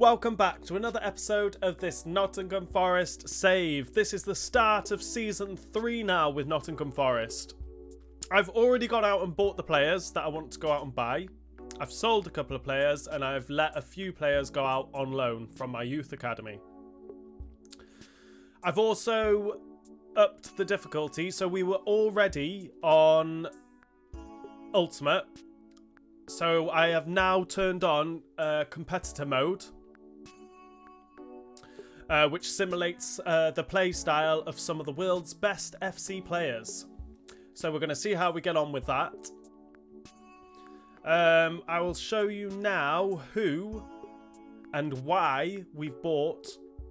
Welcome back to another episode of this Nottingham Forest save. This is the start of Season 3 now with Nottingham Forest. I've already gone out and bought the players that I want to go out and buy. I've sold a couple of players and I've let a few players go out on loan from my youth academy. I've also upped the difficulty, so we were already on Ultimate. So I have now turned on competitor mode, which simulates the play style of some of the world's best FC players. So we're going to see how we get on with that. I will show you now who and why we've bought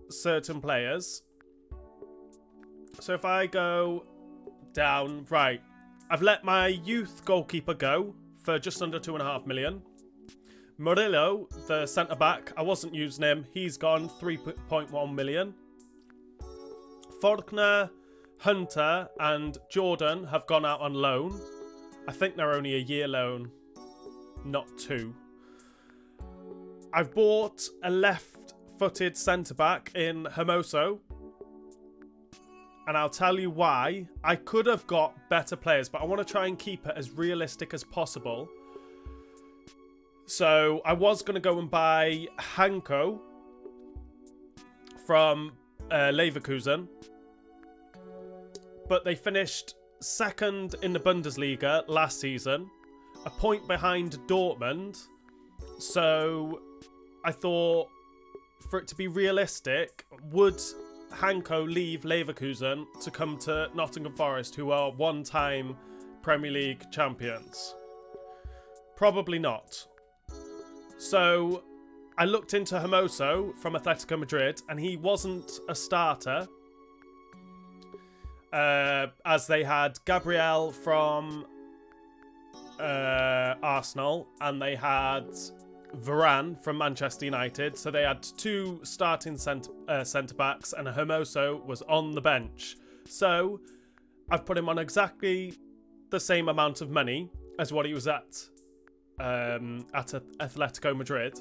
certain players. So if I go down, right, I've let my youth goalkeeper go for just under 2.5 million. Murillo, the centre-back, I wasn't using him. He's gone 3.1 million. Faulkner, Hunter and Jordan have gone out on loan. I think they're only a year loan, not 2. I've bought a left-footed centre-back in Hermoso. And I'll tell you why. I could have got better players, but I want to try and keep it as realistic as possible. So I was going to go and buy Hanko from Leverkusen. But they finished second in the Bundesliga last season. A point behind Dortmund. So I thought, for it to be realistic, would Hanko leave Leverkusen to come to Nottingham Forest, who are one-time Premier League champions? Probably not. So I looked into Hermoso from Atletico Madrid, and he wasn't a starter, as they had Gabriel from Arsenal, and they had Varane from Manchester United. So they had 2 starting centre-backs, and Hermoso was on the bench. So I've put him on exactly the same amount of money as what he was at Atletico Madrid,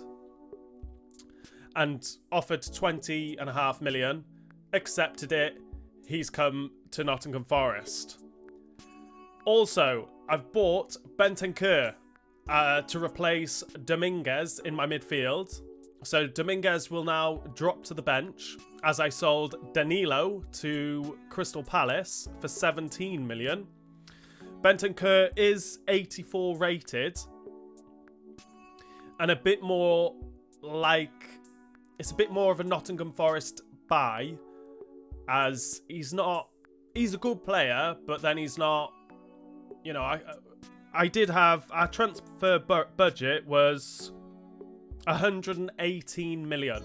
and offered 20.5 million, accepted it. He's come to Nottingham Forest. Also, I've bought Bentancur to replace Dominguez in my midfield. So Dominguez will now drop to the bench, as I sold Danilo to Crystal Palace for 17 million. Bentancur is 84 rated, and a bit more like, it's a bit more of a Nottingham Forest buy, as he's a good player, but then he's not, you know, I did have, our transfer budget was 118 million.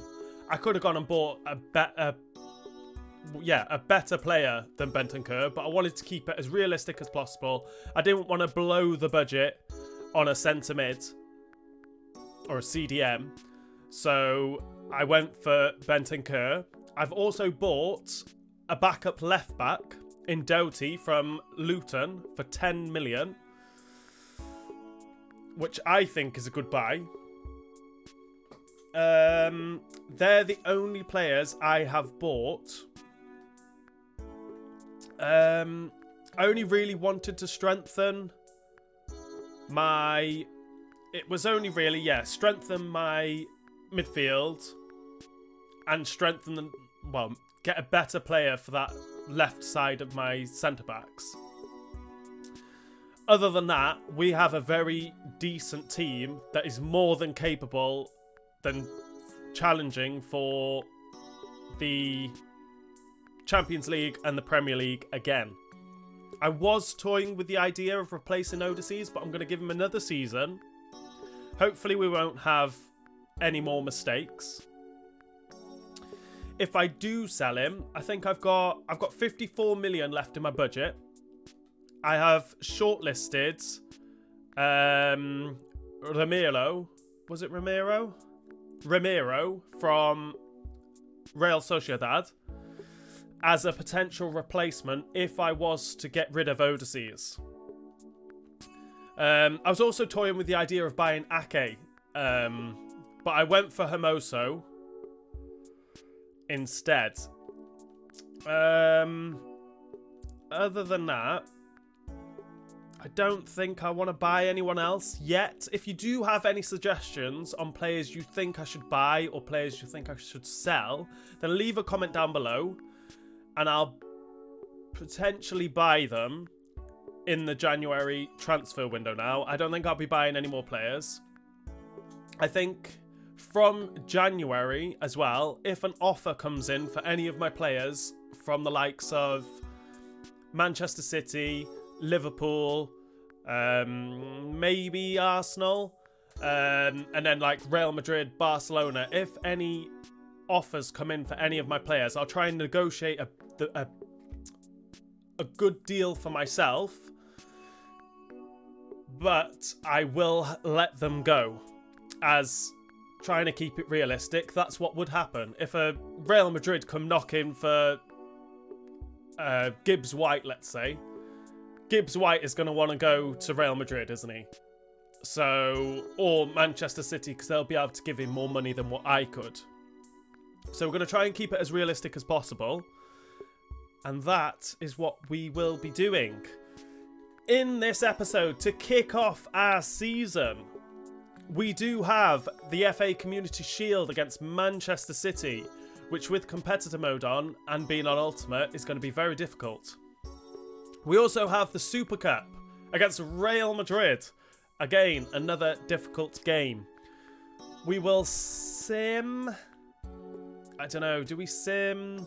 I could have gone and bought a better player than Bentancur, but I wanted to keep it as realistic as possible. I didn't want to blow the budget on a centre mid or a CDM, so I went for Bentancur. I've also bought a backup left back in Doughty from Luton for 10 million. Which I think is a good buy. They're the only players I have bought. I only really wanted to strengthen my... It was only really, strengthen my midfield and strengthen the... Well, get a better player for that left side of my centre-backs. Other than that, we have a very decent team that is more than capable than challenging for the Champions League and the Premier League again. I was toying with the idea of replacing Odysseus, but I'm going to give him another season. Hopefully we won't have any more mistakes. If I do sell him, I think I've got 54 million left in my budget. I have shortlisted Ramiro. Was it Ramiro? Ramiro from Real Sociedad as a potential replacement if I was to get rid of Odysseus. I was also toying with the idea of buying Ake, but I went for Hermoso instead. Other than that, I don't think I want to buy anyone else yet. If you do have any suggestions on players you think I should buy or players you think I should sell, then leave a comment down below and I'll potentially buy them in the January transfer window now. I don't think I'll be buying any more players. I think from January as well, if an offer comes in for any of my players from the likes of Manchester City, Liverpool, maybe Arsenal, and then like Real Madrid, Barcelona, if any offers come in for any of my players, I'll try and negotiate a good deal for myself, but I will let them go, as trying to keep it realistic. That's what would happen if a Real Madrid come knocking for Gibbs White, let's say. Gibbs White is going to want to go to Real Madrid, isn't he? So, or Manchester City, because they'll be able to give him more money than what I could. So we're going to try and keep it as realistic as possible. And that is what we will be doing in this episode to kick off our season. We do have the FA Community Shield against Manchester City, which with competitor mode on and being on Ultimate is going to be very difficult. We also have the Super Cup against Real Madrid. Again, another difficult game. We will sim... I don't know, do we sim...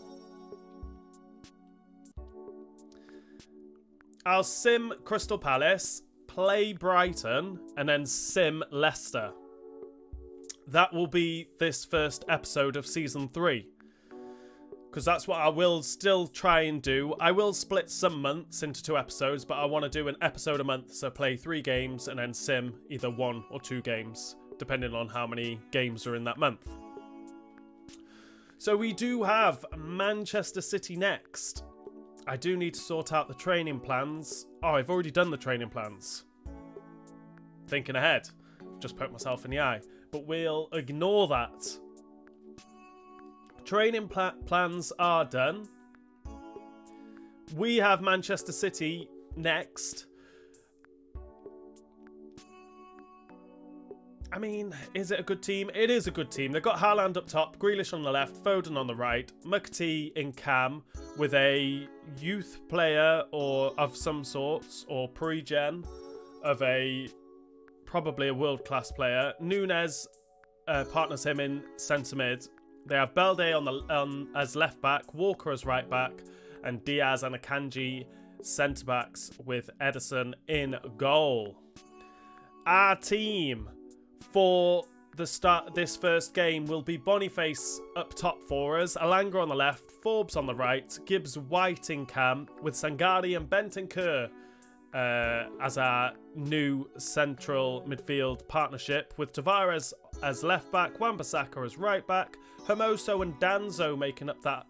I'll sim Crystal Palace, play Brighton, and then sim Leicester. That will be this first episode of Season 3. Because that's what I will still try and do. I will split some months into 2 episodes, but I want to do an episode a month, so play 3 games and then sim either 1 or 2 games, depending on how many games are in that month. So we do have Manchester City next. I do need to sort out the training plans. Oh, I've already done the training plans. Thinking ahead. Just poked myself in the eye. But we'll ignore that. Training plans are done. We have Manchester City next. I mean, is it a good team? It is a good team. They've got Haaland up top, Grealish on the left, Foden on the right, McAtee in cam with a youth player or of some sorts, or pre-gen of probably a world-class player. Nunes partners him in centre mid. They have Balde as left back, Walker as right back, and Diaz and Akanji centre backs with Ederson in goal. Our team for the start this first game will be Boniface up top for us, Alanga on the left, Forbes on the right, Gibbs White in cam with Sangari and Bentancur as our new central midfield partnership, with Tavares as left back, Wan-Bissaka as right back, Hermoso and Danzo making up that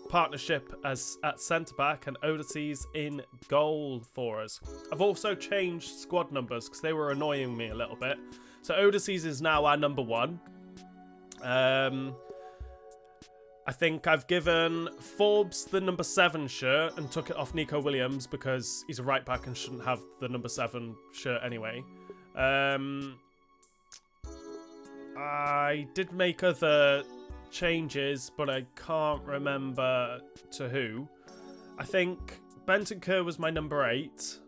partnership as at centre back, and Odysseus in goal for us. I've also changed squad numbers because they were annoying me a little bit. So Odysseus is now our number 1. I think I've given Forbes the number 7 shirt and took it off Nico Williams because he's a right back and shouldn't have the number 7 shirt anyway. I did make other changes, but I can't remember to who. I think Bentancur was my number 8.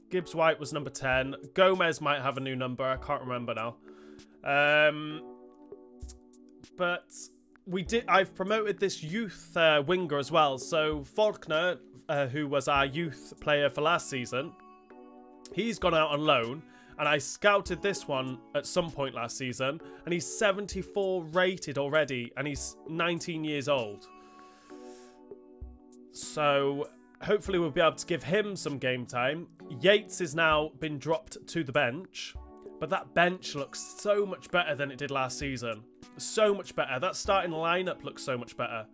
Gibbs White was number 10. Gomez might have a new number. I can't remember now. But I've promoted this youth winger as well. So Faulkner, who was our youth player for last season, he's gone out on loan. And I scouted this one at some point last season. And he's 74 rated already. And he's 19 years old. So hopefully we'll be able to give him some game time. Yates has now been dropped to the bench, but that bench looks so much better than it did last season. So much better. That starting lineup looks so much better.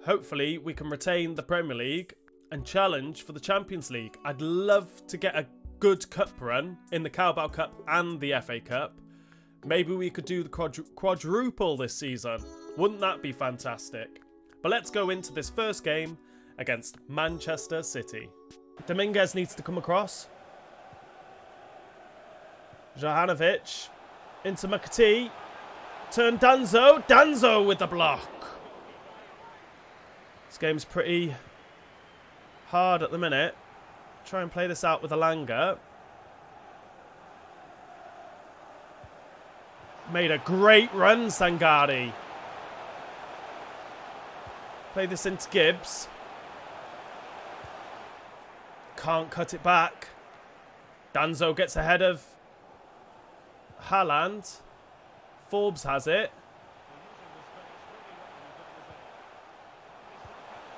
Hopefully we can retain the Premier League and challenge for the Champions League. I'd love to get a good cup run in the Carabao Cup and the FA Cup, maybe we could do the quadruple this season. Wouldn't that be fantastic? But let's go into this first game against Manchester City. Dominguez needs to come across. Jahanovic into McAtee. Turn Danzo. Danzo with the block. This game's pretty hard at the minute. Try and play this out with Alanga. Made a great run, Sangari. Play this into Gibbs. Can't cut it back. Danzo gets ahead of Haaland. Forbes has it.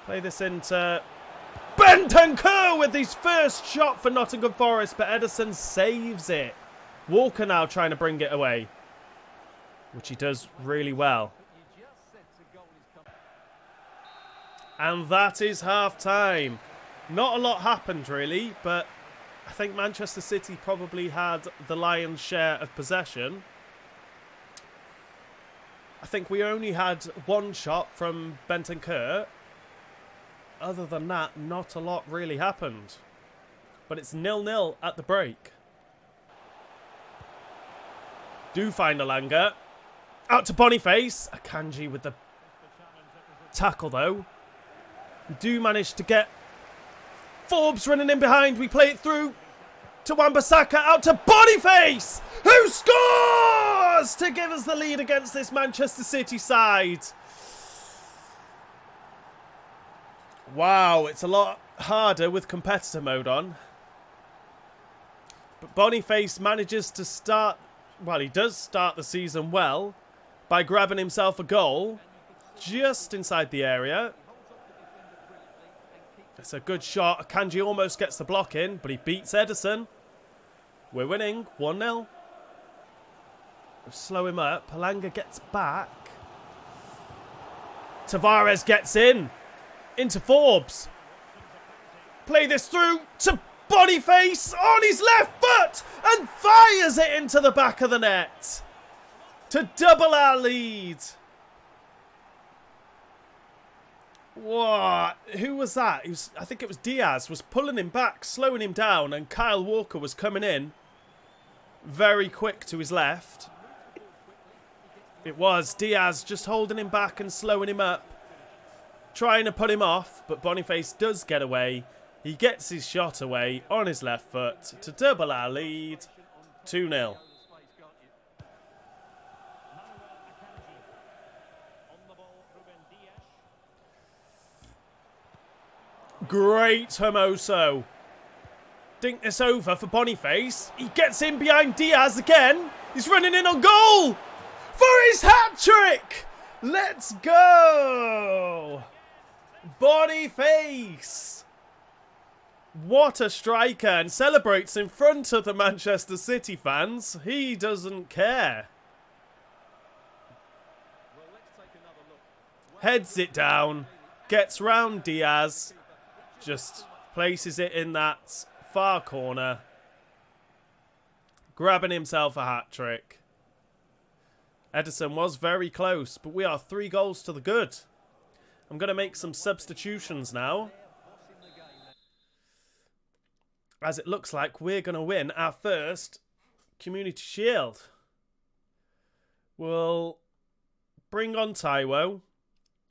Play this into Bentancur with his first shot for Nottingham Forest, but Ederson saves it. Walker now trying to bring it away, which he does really well. And that is half-time. Not a lot happened really, but I think Manchester City probably had the lion's share of possession. I think we only had one shot from Bentancur. Other than that, not a lot really happened. But it's 0-0 at the break. Do find Alanga. Out to Boniface. Akanji with the tackle though. We do manage to get Forbes running in behind. We play it through to Wan-Bissaka. Out to Boniface, who scores to give us the lead against this Manchester City side. Wow, it's a lot harder with competitor mode on. But Boniface manages to start, well, he does start the season well by grabbing himself a goal just inside the area. It's a good shot. Akanji almost gets the block in, but he beats Ederson. We're winning 1-0. We'll slow him up. Alanga gets back. Tavares gets in. Into Forbes. Play this through to Boniface on his left foot and fires it into the back of the net to double our lead. What? Who was that? I think it was Diaz was pulling him back, slowing him down, and Kyle Walker was coming in very quick to his left. It was Diaz just holding him back and slowing him up, trying to put him off, but Boniface does get away. He gets his shot away on his left foot to double our lead. 2-0. Great Hermoso. Dink this over for Boniface. He gets in behind Diaz again. He's running in on goal for his hat-trick. Let's go. Boniface. What a striker, and celebrates in front of the Manchester City fans. He doesn't care. Heads it down. Gets round Diaz. Just places it in that far corner. Grabbing himself a hat-trick. Ederson was very close, but we are 3 goals to the good. I'm going to make some substitutions now, as it looks like we're going to win our first Community Shield. We'll bring on Taiwo.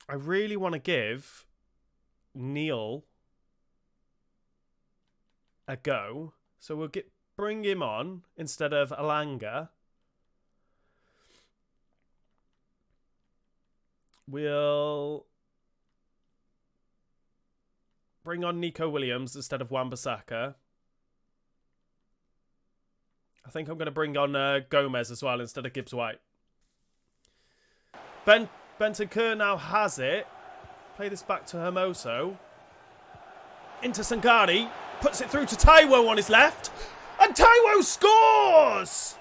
I really want to give Neil a go, so we'll bring him on instead of Alanga. We'll bring on Nico Williams instead of Wan-Bissaka. I think I'm going to bring on Gomez as well instead of Gibbs-White. Bentancur now has it. Play this back to Hermoso. Into Sangari. Puts it through to Taiwo on his left. And Taiwo scores!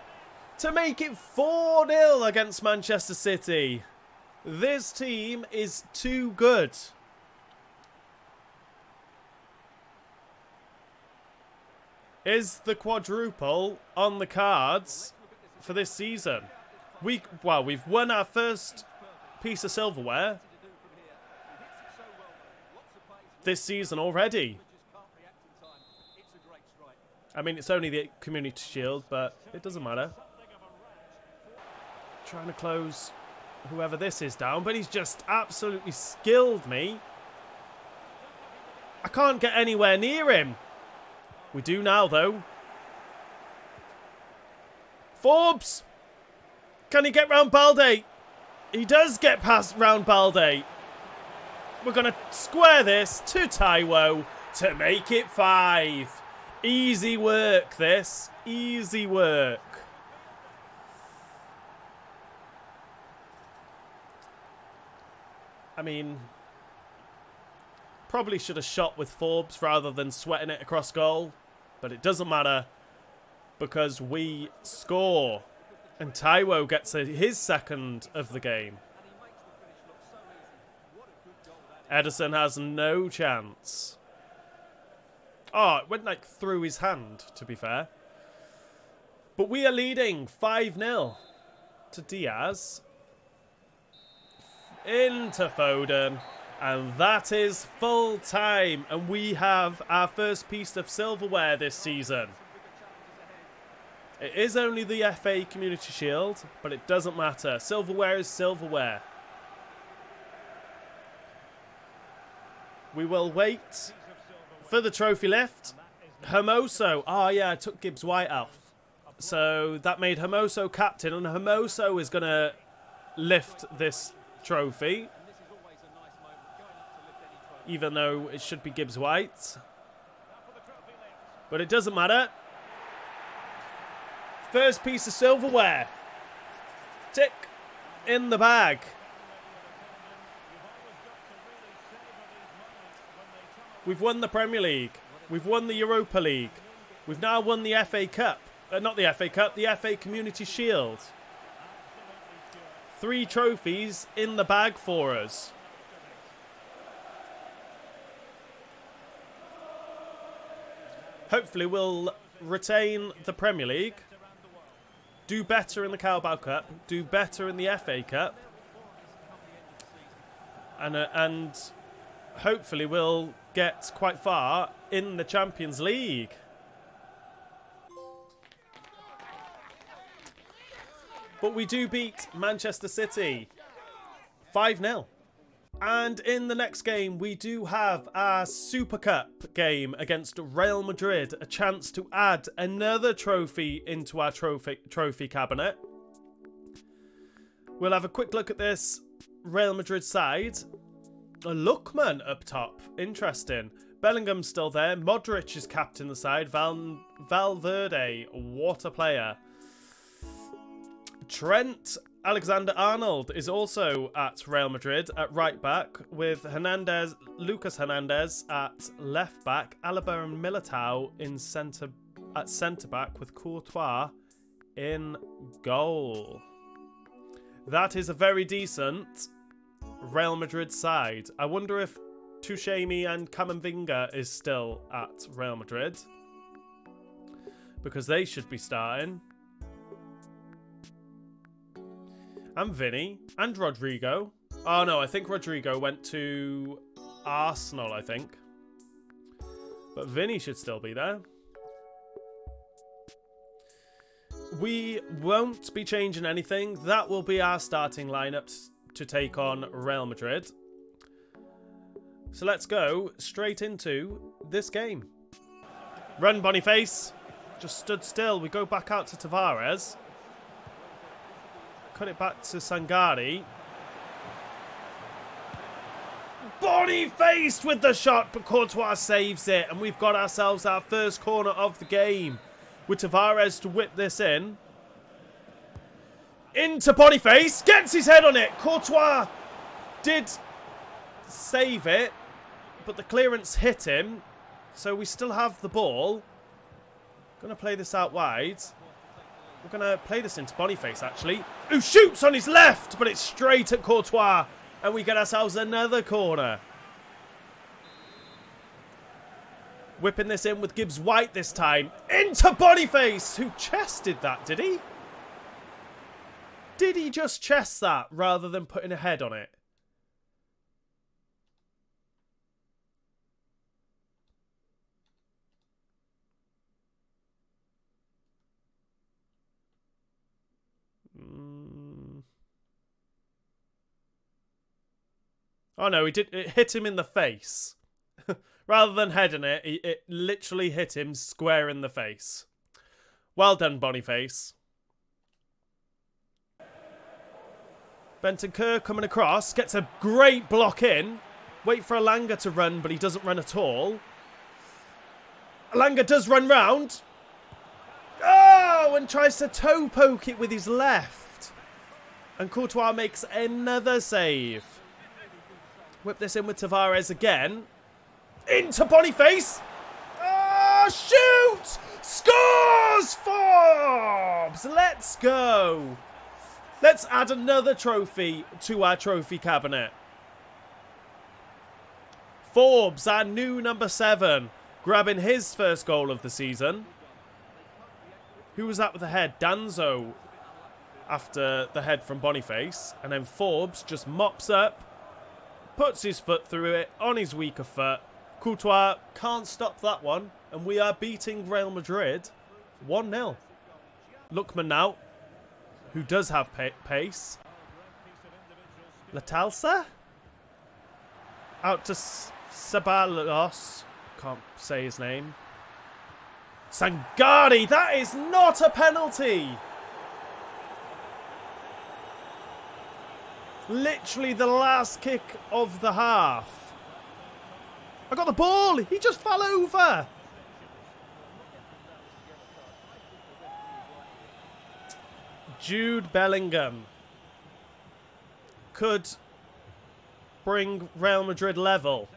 To make it 4-0 against Manchester City. This team is too good. Is the quadruple on the cards for this season? We've won our first piece of silverware this season already. I mean, it's only the Community Shield, but it doesn't matter. Trying to close whoever this is down, but he's just absolutely skilled me. I can't get anywhere near him. We do now, though. Forbes! Can he get round Balde? He does get past round Balde. We're going to square this to Taiwo to make it 5. Easy work, this. Easy work. I mean, probably should have shot with Forbes rather than sweating it across goal. But it doesn't matter because we score. And Taiwo gets his second of the game. Edison has no chance. Oh, it went like through his hand, to be fair. But we are leading 5-0 to Diaz. Into Foden. And that is full time. And we have our first piece of silverware this season. It is only the FA Community Shield, but it doesn't matter. Silverware is silverware. We will wait for the trophy lift. Hermoso. Oh, yeah, I took Gibbs White off. So that made Hermoso captain, and Hermoso is going to lift this trophy. Even though it should be Gibbs White. But it doesn't matter. First piece of silverware. Tick in the bag. We've won the Premier League. We've won the Europa League. We've now won the FA Cup. Not the FA Cup, the FA Community Shield. 3 trophies in the bag for us. Hopefully we'll retain the Premier League. Do better in the Carabao Cup. Do better in the FA Cup. And hopefully we'll get quite far in the Champions League. But we do beat Manchester City 5-0. And in the next game, we do have our Super Cup game against Real Madrid. A chance to add another trophy into our trophy cabinet. We'll have a quick look at this Real Madrid side. A Lookman up top. Interesting. Bellingham's still there. Modric is captain the side. Valverde, what a player. Trent Alexander-Arnold is also at Real Madrid at right back, with Lucas Hernandez at left back, Alaba and Militao at centre back, with Courtois in goal. That is a very decent Real Madrid side. I wonder if Tuchemi and Camavinga is still at Real Madrid, because they should be starting. And Vinny. And Rodrigo. Oh, no, I think Rodrigo went to Arsenal, I think. But Vinny should still be there. We won't be changing anything. That will be our starting lineup to take on Real Madrid. So let's go straight into this game. Run, Boniface. Just stood still. We go back out to Tavares. Cut it back to Sangari. Boniface with the shot, but Courtois saves it. And we've got ourselves our first corner of the game. With Tavares to whip this in. Into Boniface. Gets his head on it. Courtois did save it, but the clearance hit him. So we still have the ball. Going to play this out wide. We're going to play this into Boniface, actually, who shoots on his left, but it's straight at Courtois. And we get ourselves another corner. Whipping this in with Gibbs White this time. Into Boniface, who chested that, did he? Did he just chest that rather than putting a head on it? Oh no, it hit him in the face. Rather than heading it, it literally hit him square in the face. Well done, Boniface. Bentancur coming across, gets a great block in. Wait for Alanga to run, but he doesn't run at all. Alanga does run round. Oh, and tries to toe poke it with his left. And Courtois makes another save. Whip this in with Tavares again. Into Boniface. Oh, shoot! Scores! Forbes! Let's go. Let's add another trophy to our trophy cabinet. Forbes, our new number 7, grabbing his first goal of the season. Who was that with the head? Danzo after the head from Boniface. And then Forbes just mops up, puts his foot through it on his weaker foot. Courtois can't stop that one. And we are beating Real Madrid 1-0. Lookman now, who does have pace. Latalsa? Out to Sabalos. Can't say his name. Sangari, that is not a penalty. Literally the last kick of the half. I got the ball. He just fell over. Jude Bellingham could bring Real Madrid level.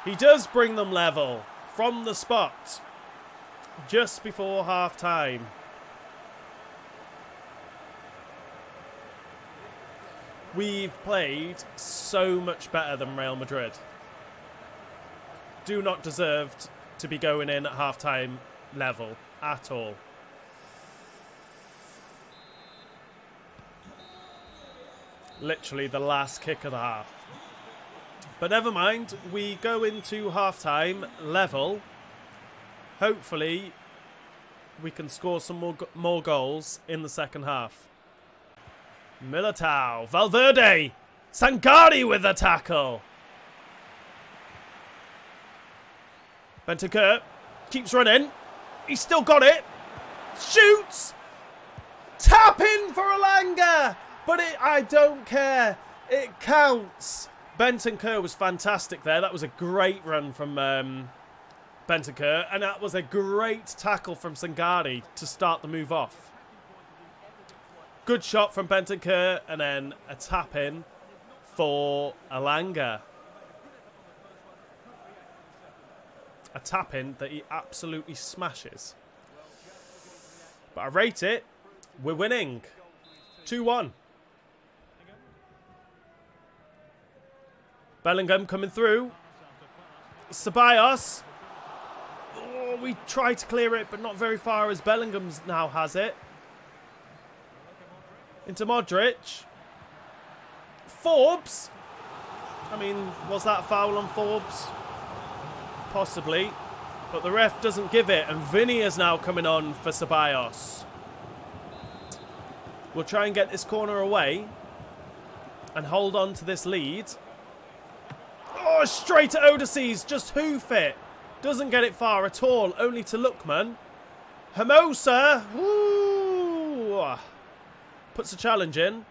He does bring them level from the spot just before half time. We've played so much better than Real Madrid. Do not deserve to be going in at half time level at all. Literally the last kick of the half. But never mind, we go into half-time level. Hopefully, we can score some more goals in the second half. Militao, Valverde, Sangari with the tackle. Bentancur keeps running. He's still got it. Shoots. Tap in for Alanga. But I don't care. It counts. Bentancur was fantastic there. That was a great run from Bentancur. And that was a great tackle from Sangari to start the move off. Good shot from Bentancur. And then a tap in for Alanga. A tap in that he absolutely smashes. But I rate it. We're winning. 2-1. Bellingham coming through. Ceballos. Oh, we tried to clear it, but not very far as Bellingham now has it. Into Modric. Forbes. I mean, was that a foul on Forbes? Possibly. But the ref doesn't give it. And Vinny is now coming on for Ceballos. We'll try and get this corner away. And hold on to this lead. Oh, straight to Odysseus. Just hoof it. Doesn't get it far at all. Only to Lookman. Hermosa. Ooh. Puts a challenge in.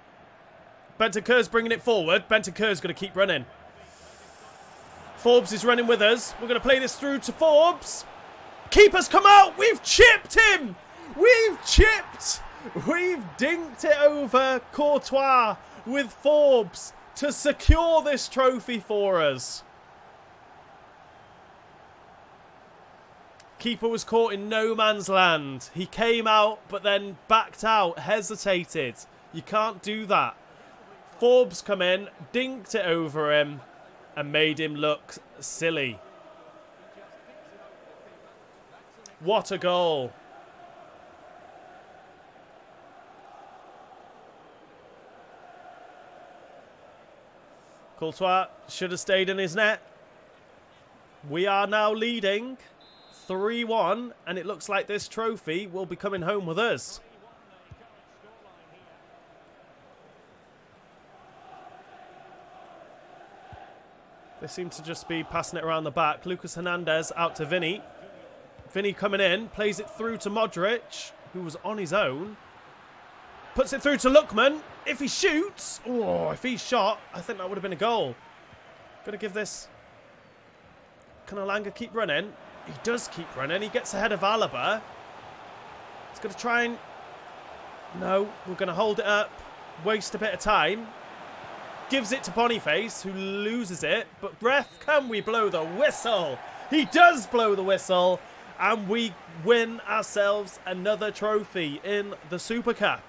Bentancur's bringing it forward. Bentancur's going to keep running. Forbes is running with us. We're going to play this through to Forbes. Keeper's come out. We've chipped him. We've chipped. We've dinked it over Courtois with Forbes to secure this trophy for us. Keeper was caught in no man's land. He came out, but then backed out, hesitated. You can't do that. Forbes come in, dinked it over him, and made him look silly. What a goal. Courtois should have stayed in his net. We are now leading 3-1, and it looks like this trophy will be coming home with us. They seem to just be passing it around the back. Lucas Hernandez out to Vinny. Vinny coming in, plays it through to Modric, who was on his own. Puts it through to Lookman. If he shoots, oh, if he shot, I think that would have been a goal. Gonna give this. Can Alanga keep running? He does keep running. He gets ahead of Alaba. He's gonna try and. No, we're gonna hold it up. Waste a bit of time. Gives it to Boniface, who loses it. But ref, can we blow the whistle? He does blow the whistle. And we win ourselves another trophy in the Super Cup.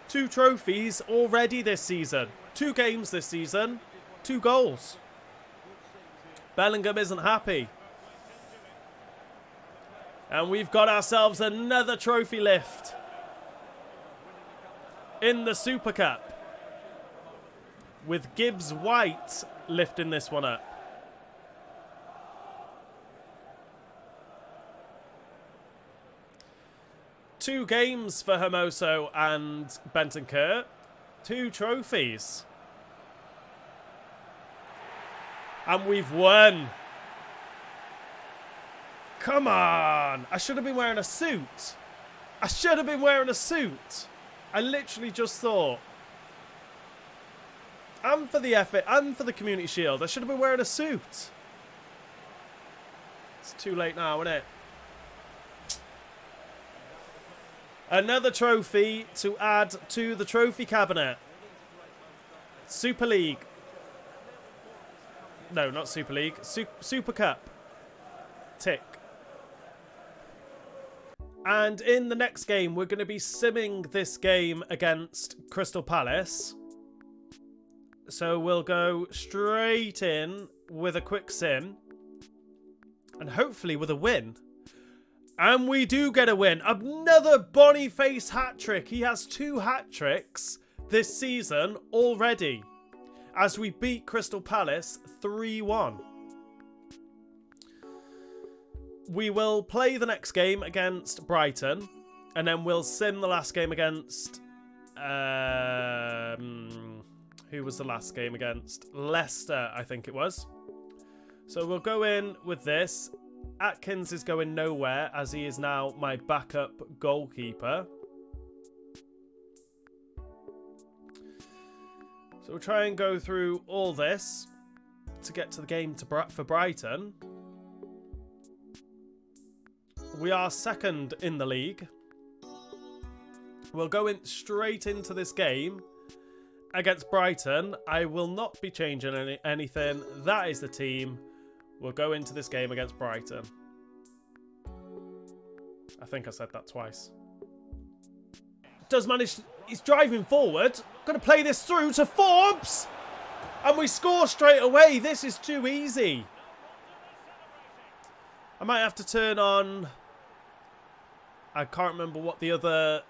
2 trophies already this season. 2 games this season. 2 goals. Bellingham isn't happy. And we've got ourselves another trophy lift in the Super Cup. With Gibbs White lifting this one up. Two games for Hermoso and Bentancur. 2 trophies. And we've won. Come on. I should have been wearing a suit. I should have been wearing a suit. I literally just thought. And for the FA and for the Community Shield, I should have been wearing a suit. It's too late now, isn't it? Another trophy to add to the trophy cabinet. Super League. No, not Super League. Super Cup. Tick. And in the next game, we're going to be simming this game against Crystal Palace. So we'll go straight in with a quick sim. And hopefully with a win. And we do get a win. Another Boniface hat-trick. He has 2 hat-tricks this season already. As we beat Crystal Palace 3-1. We will play the next game against Brighton. And then we'll sim the last game against... who was the last game against? Leicester, I think it was. So we'll go in with this. Atkins is going nowhere as he is now my backup goalkeeper. So we'll try and go through all this to get to the game for Brighton. We are second in the league. We'll go in straight into this game against Brighton. I will not be changing anything. That is the team. We'll go into this game against Brighton. I think I said that twice. Does manage... He's driving forward. Going to play this through to Forbes. And we score straight away. This is too easy. I might have to turn on... I can't remember what the other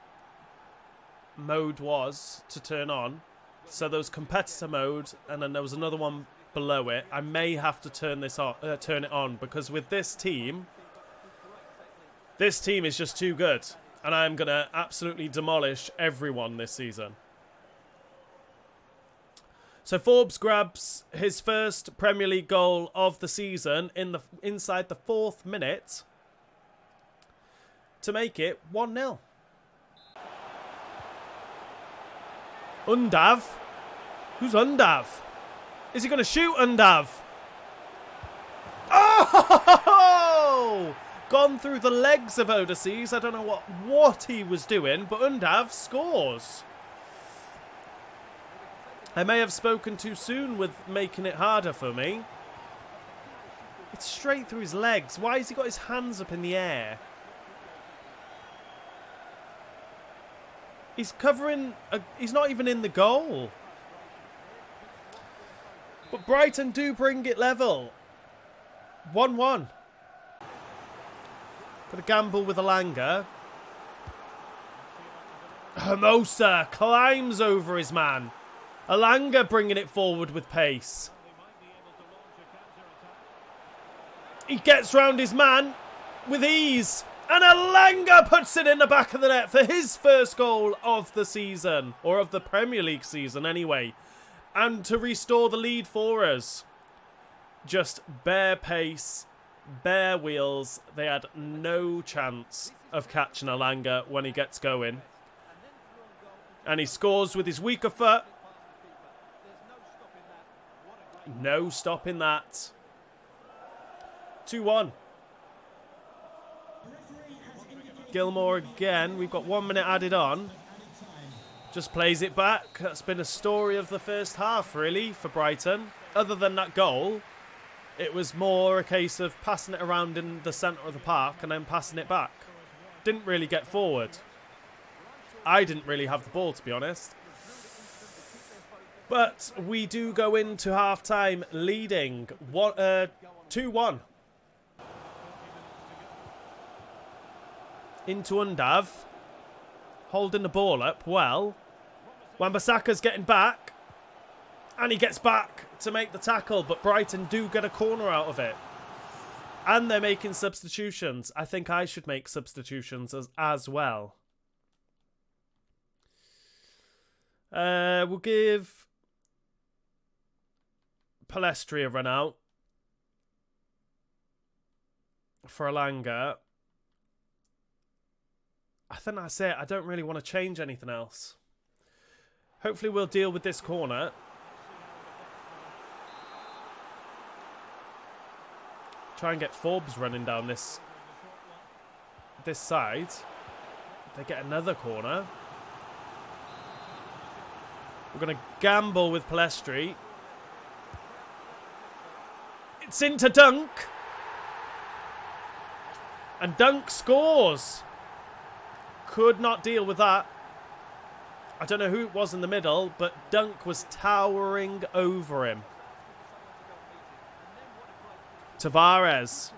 mode was to turn on. So there was competitor mode, and then there was another one below it. I may have to turn this on, turn it on, because with this team is just too good, and I'm gonna absolutely demolish everyone this season. So Forbes grabs his first Premier League goal of the season inside the 4th minute to make it 1-0. Undav? Who's Undav? Is he going to shoot, Undav? Oh! Gone through the legs of Odysseus. I don't know what he was doing, but Undav scores. I may have spoken too soon with making it harder for me. It's straight through his legs. Why has he got his hands up in the air? He's covering... he's not even in the goal. But Brighton do bring it level. 1-1. Got a gamble with Alanga. Hermosa climbs over his man. Alanga bringing it forward with pace. He gets round his man with ease. And Alanga puts it in the back of the net for his first goal of the season. Or of the Premier League season anyway. And to restore the lead for us. Just bare pace, bare wheels. They had no chance of catching Alanga when he gets going. And he scores with his weaker foot. No stopping that. 2-1. Gilmore again. We've got 1 minute added on. Just plays it back. That's been a story of the first half, really, for Brighton. Other than that goal, it was more a case of passing it around in the centre of the park and then passing it back. Didn't really get forward. I didn't really have the ball, to be honest. But we do go into half-time leading 2-1. Into Undav. Holding the ball up well. Wan-Bissaka's getting back. And he gets back to make the tackle. But Brighton do get a corner out of it. And they're making substitutions. I think I should make substitutions as well. We'll give Palestri a run out for Alanga. I think that's it. I don't really want to change anything else. Hopefully we'll deal with this corner. Try and get Forbes running down this side. They get another corner. We're going to gamble with Palestri. It's into Dunk. And Dunk scores. Could not deal with that. I don't know who it was in the middle, but Dunk was towering over him. Tavares.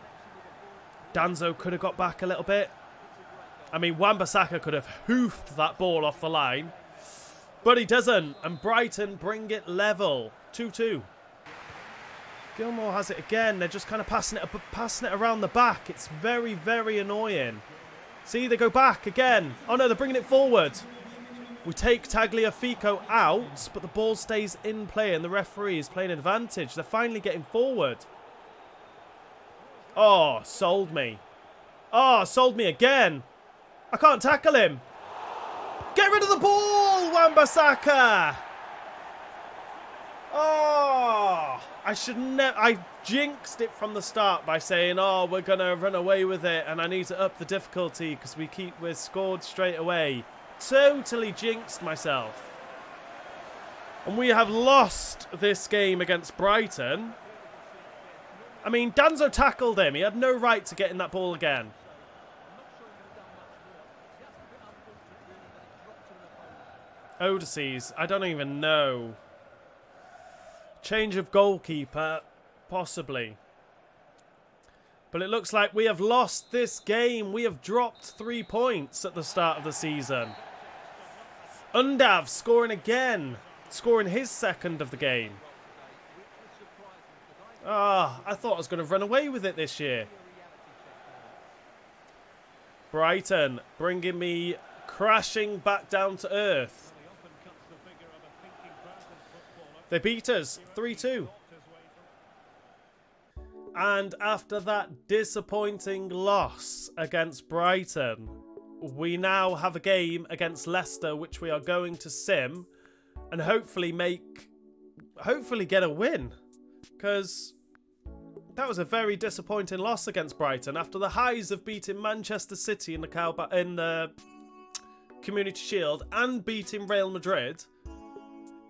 Danzo could have got back a little bit. I mean, Wan-Bissaka could have hoofed that ball off the line. But he doesn't. And Brighton bring it level. 2-2. Gilmore has it again. They're just kind of passing it around the back. It's very, very annoying. See, they go back again. Oh no, they're bringing it forward. We take Tagliafico out, but the ball stays in play and the referee is playing advantage. They're finally getting forward. Oh, sold me. Oh, sold me again. I can't tackle him. Get rid of the ball, Wan-Bissaka. Oh, I jinxed it from the start by saying, oh, we're going to run away with it and I need to up the difficulty because we're scored straight away. Totally jinxed myself. And we have lost this game against Brighton. I mean, Danzo tackled him. He had no right to get in that ball again. Odysseys, I don't even know. Change of goalkeeper, possibly. But it looks like we have lost this game. We have dropped 3 points at the start of the season. Undav scoring again. Scoring his second of the game. Ah, I thought I was going to run away with it this year. Brighton bringing me crashing back down to earth. They beat us 3-2. And after that disappointing loss against Brighton, we now have a game against Leicester, which we are going to sim and hopefully get a win. Because that was a very disappointing loss against Brighton after the highs of beating Manchester City in the Community Shield and beating Real Madrid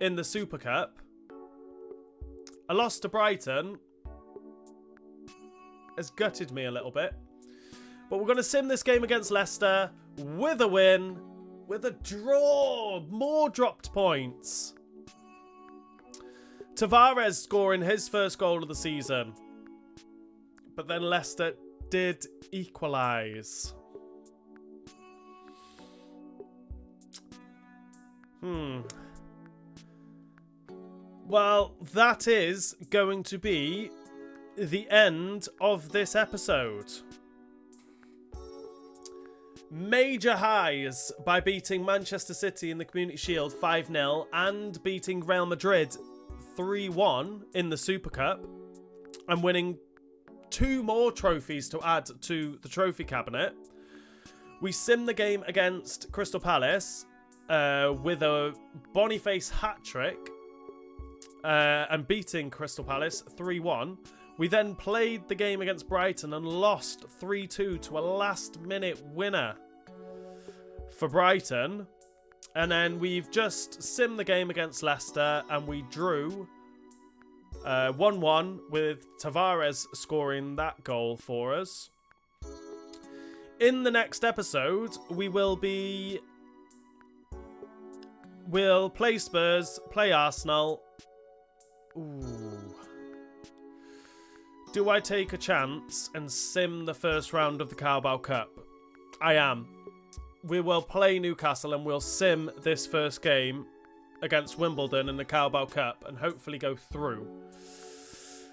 in the Super Cup. A loss to Brighton has gutted me a little bit. But we're going to sim this game against Leicester with a win, with a draw, more dropped points. Tavares scoring his first goal of the season. But then Leicester did equalise. Well, that is going to be the end of this episode. Major highs by beating Manchester City in the Community Shield 5-0 and beating Real Madrid 3-1 in the Super Cup and winning 2 more trophies to add to the trophy cabinet. We simmed the game against Crystal Palace with a Boniface hat-trick and beating Crystal Palace 3-1. We then played the game against Brighton and lost 3-2 to a last-minute winner for Brighton. And then we've just simmed the game against Leicester and we drew 1-1 with Tavares scoring that goal for us. In the next episode, we'll play Spurs, play Arsenal. Ooh. Do I take a chance and sim the first round of the Carabao Cup? I am. We will play Newcastle and we'll sim this first game against Wimbledon in the Carabao Cup and hopefully go through.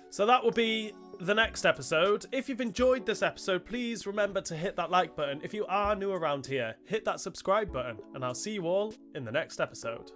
So that will be the next episode. If you've enjoyed this episode, please remember to hit that like button. If you are new around here, hit that subscribe button and I'll see you all in the next episode.